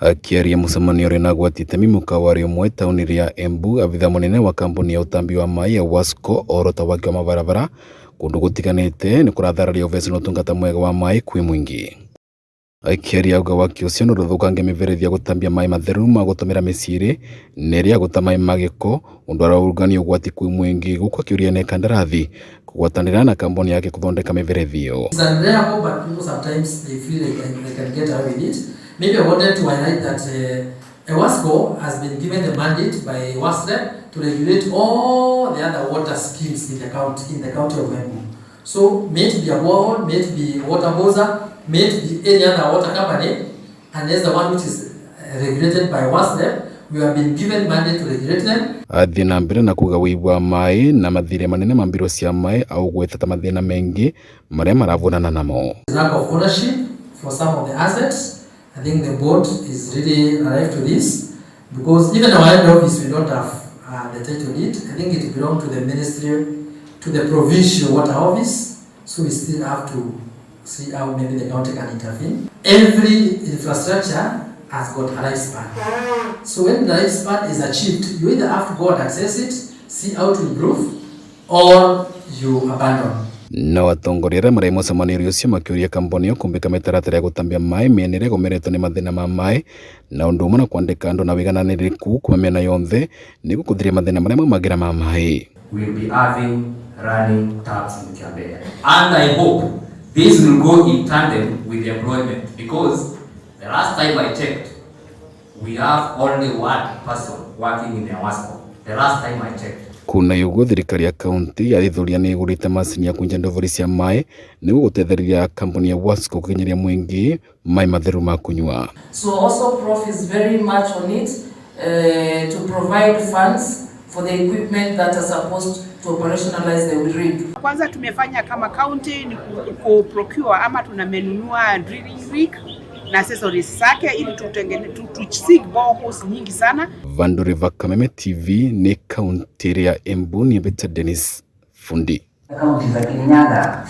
Akiaria mucemanio uri na gwatite mimuka wari umwe tauni ya EMBU, abitha munene wa kambuni ya utambi wa maai ya WASCO orota waki wa mabarabara kundu gutiganite ni kurathararia uveci na utungata mwega wa maai kwi mwingi. Akiaria auga waki ucio ni ruthukangia miberethi ya gutambia maai matheru ma gutumira miciiri neria guta maai ma giko undu araurugania ugwati kwi mwingi guko akiuria ni kandarathi kugwatanira na kambuni yake kuthondeka miberethi iyo. Maybe I wanted to highlight that EWASCO has been given the mandate by WASCO to regulate all the other water schemes in the county of MWENA. So, may it be a borehole, may it be water hose, may it be any other water company, and as the one which is regulated by WASCO, we have been given mandate to regulate them. Athi NAMBERE na kuga wibu wa maai na mathire manene ma mbiro cia maai au gwetata mathina mengi maria maravunana namo. Lack of ownership for some of the assets. I think the board is really alive to this because even our head office, we don't have the title deed. I think it belongs to the ministry, to the provincial water office. So we still have to see how maybe the county can intervene. Every infrastructure has got a lifespan. So when the lifespan is achieved, you either have to go and access it, see how to improve, or you abandon. No atongoria marai mucemanio ucio makiuria kambuni yo kumbika mitaratara ya gutambia maai mienere gomeretwo ni mathina ma maai na undu umwe na kwandika andu na wigananiriku kuma miena yonthe niguo kuthiria mathina maria maumagira ma maai. We will be having running taps in Kambuni, and I hope this will go in tandem with the employment, because the last time I checked we have only one person working in the EWASCO. The last time I checked. Kuna yugo thirikari ya kaunti yathithuria ni igurite macini ya kunja ndovori cia maai niguo gutethereria kambuni ya WASCO kukinyeria mwingi maai matheru ma kunywa. So also Prof is very much on it to provide funds for the equipment that are supposed to operationalize the rig. Kwanza tumefanya kama county ni ku procure ama tunamenunua drilling rig na accessories zake ili tutengeneze boreholes nyingi sana. Vanduri Vakameme TV ni kaunti ya EMBU ni Beta Dennis Fundi. Kaunti za Kirinyaga.